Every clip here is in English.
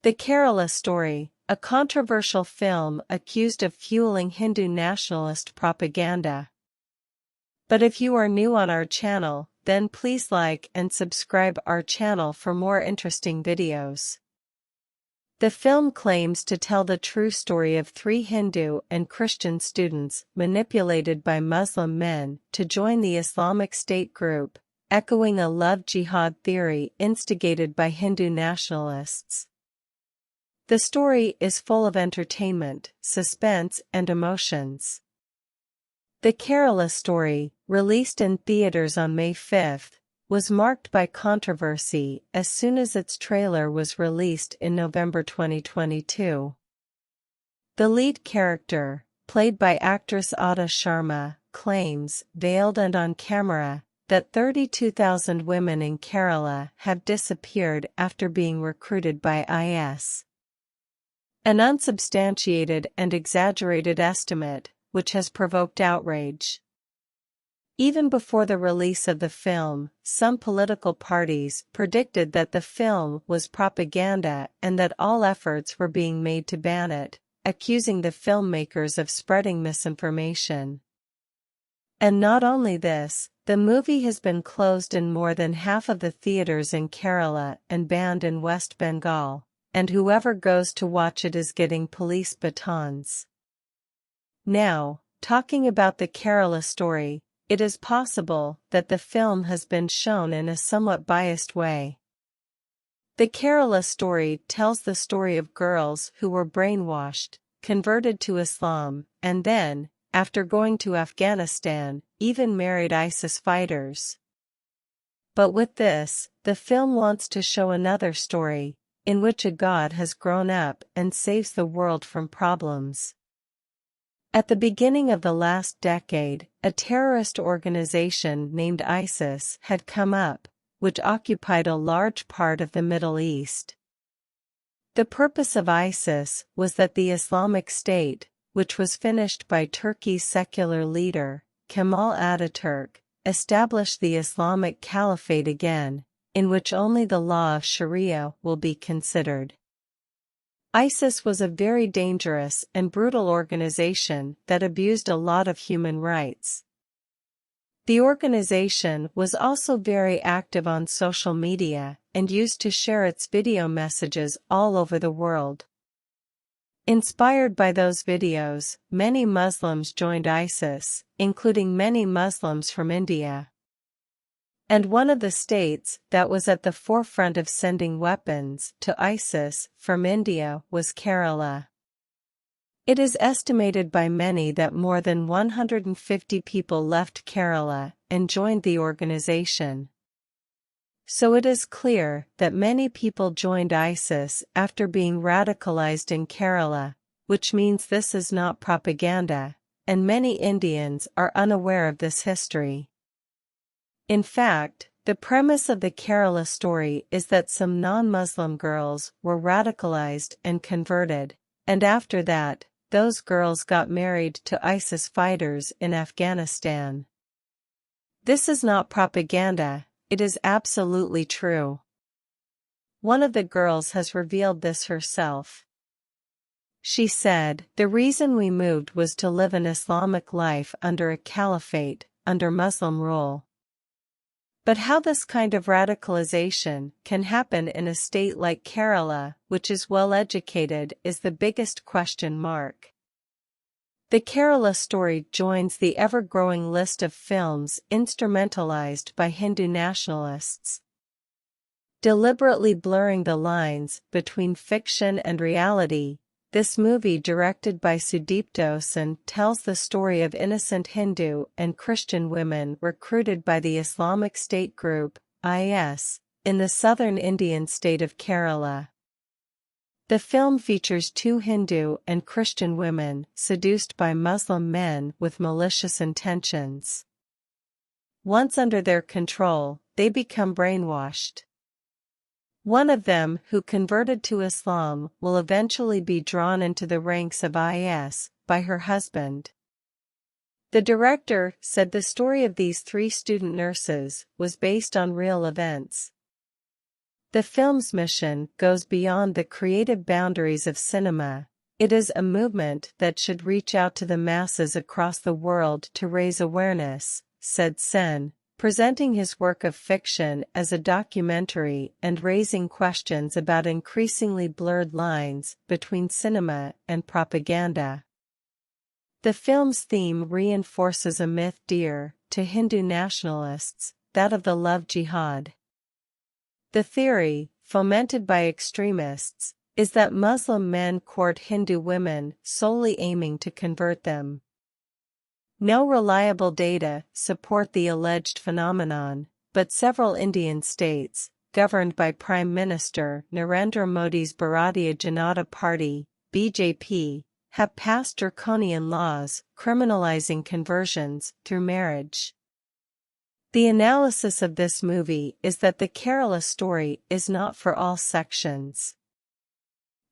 The Kerala Story, a controversial film accused of fueling Hindu nationalist propaganda. But if you are new on our channel, then please like and subscribe our channel for more interesting videos. The film claims to tell the true story of 3 Hindu and Christian students manipulated by Muslim men to join the Islamic State group, echoing a love jihad theory instigated by Hindu nationalists. The story is full of entertainment, suspense, and emotions. The Kerala Story, released in theaters on May 5, was marked by controversy as soon as its trailer was released in November 2022. The lead character, played by actress Ada Sharma, claims, veiled and on camera, that 32,000 women in Kerala have disappeared after being recruited by IS. An unsubstantiated and exaggerated estimate, which has provoked outrage. Even before the release of the film, some political parties predicted that the film was propaganda and that all efforts were being made to ban it, accusing the filmmakers of spreading misinformation. And not only this, the movie has been closed in more than half of the theaters in Kerala and banned in West Bengal, and whoever goes to watch it is getting police batons. Now, talking about the Kerala Story, it is possible that the film has been shown in a somewhat biased way. The Kerala Story tells the story of girls who were brainwashed, converted to Islam, and then, after going to Afghanistan, even married ISIS fighters. But with this, the film wants to show another story, in which a god has grown up and saves the world from problems. At the beginning of the last decade, a terrorist organization named ISIS had come up, which occupied a large part of the Middle East. The purpose of ISIS was that the Islamic State, which was finished by Turkey's secular leader, Kemal Ataturk, establish the Islamic Caliphate again, in which only the law of Sharia will be considered. ISIS was a very dangerous and brutal organization that abused a lot of human rights. The organization was also very active on social media and used to share its video messages all over the world. Inspired by those videos, many Muslims joined ISIS, including many Muslims from India. And one of the states that was at the forefront of sending weapons to ISIS from India was Kerala. It is estimated by many that more than 150 people left Kerala and joined the organization. So it is clear that many people joined ISIS after being radicalized in Kerala, which means this is not propaganda, and many Indians are unaware of this history. In fact, the premise of the Kerala Story is that some non-Muslim girls were radicalized and converted, and after that, those girls got married to ISIS fighters in Afghanistan. This is not propaganda, it is absolutely true. One of the girls has revealed this herself. She said, "The reason we moved was to live an Islamic life under a caliphate, under Muslim rule." But how this kind of radicalization can happen in a state like Kerala, which is well educated, is the biggest question mark. The Kerala Story joins the ever-growing list of films instrumentalized by Hindu nationalists. Deliberately blurring the lines between fiction and reality, this movie directed by Sudipto Sen tells the story of innocent Hindu and Christian women recruited by the Islamic State group, IS, in the southern Indian state of Kerala. The film features 2 Hindu and Christian women seduced by Muslim men with malicious intentions. Once under their control, they become brainwashed. One of them, who converted to Islam, will eventually be drawn into the ranks of IS by her husband. The director said the story of these 3 student nurses was based on real events. The film's mission goes beyond the creative boundaries of cinema. It is a movement that should reach out to the masses across the world to raise awareness, said Sen, presenting his work of fiction as a documentary and raising questions about increasingly blurred lines between cinema and propaganda. The film's theme reinforces a myth dear to Hindu nationalists, that of the love jihad. The theory, fomented by extremists, is that Muslim men court Hindu women solely aiming to convert them. No reliable data support the alleged phenomenon, but several Indian states, governed by Prime Minister Narendra Modi's Bharatiya Janata Party (BJP), have passed draconian laws criminalizing conversions through marriage. The analysis of this movie is that the Kerala story is not for all sections.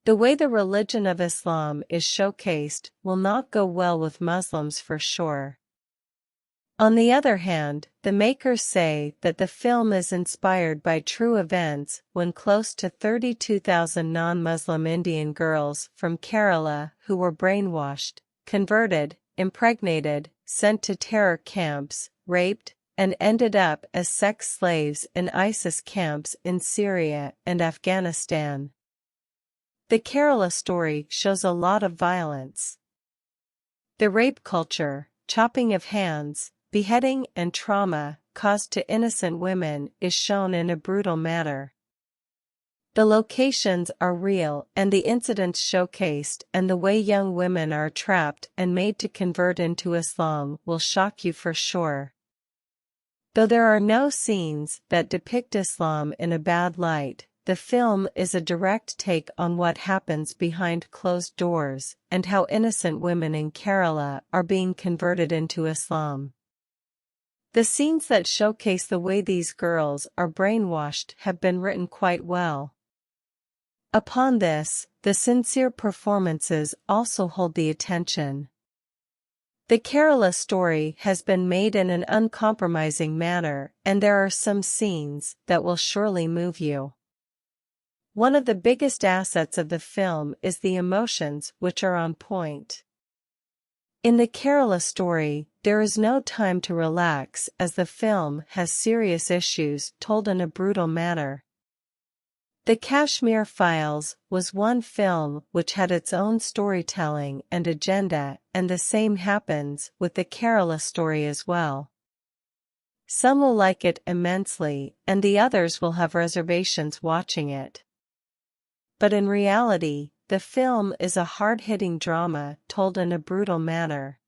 The way the religion of Islam is showcased will not go well with Muslims for sure. On the other hand, the makers say that the film is inspired by true events when close to 32,000 non-Muslim Indian girls from Kerala who were brainwashed, converted, impregnated, sent to terror camps, raped, and ended up as sex slaves in ISIS camps in Syria and Afghanistan. The Kerala story shows a lot of violence. The rape culture, chopping of hands, beheading and trauma caused to innocent women is shown in a brutal manner. The locations are real and the incidents showcased, and the way young women are trapped and made to convert into Islam will shock you for sure. Though there are no scenes that depict Islam in a bad light, the film is a direct take on what happens behind closed doors and how innocent women in Kerala are being converted into Islam. The scenes that showcase the way these girls are brainwashed have been written quite well. Upon this, the sincere performances also hold the attention. The Kerala story has been made in an uncompromising manner, and there are some scenes that will surely move you. One of the biggest assets of the film is the emotions, which are on point. In the Kerala story, there is no time to relax as the film has serious issues told in a brutal manner. The Kashmir Files was one film which had its own storytelling and agenda, and the same happens with the Kerala story as well. Some will like it immensely, and the others will have reservations watching it. But in reality, the film is a hard-hitting drama told in a brutal manner.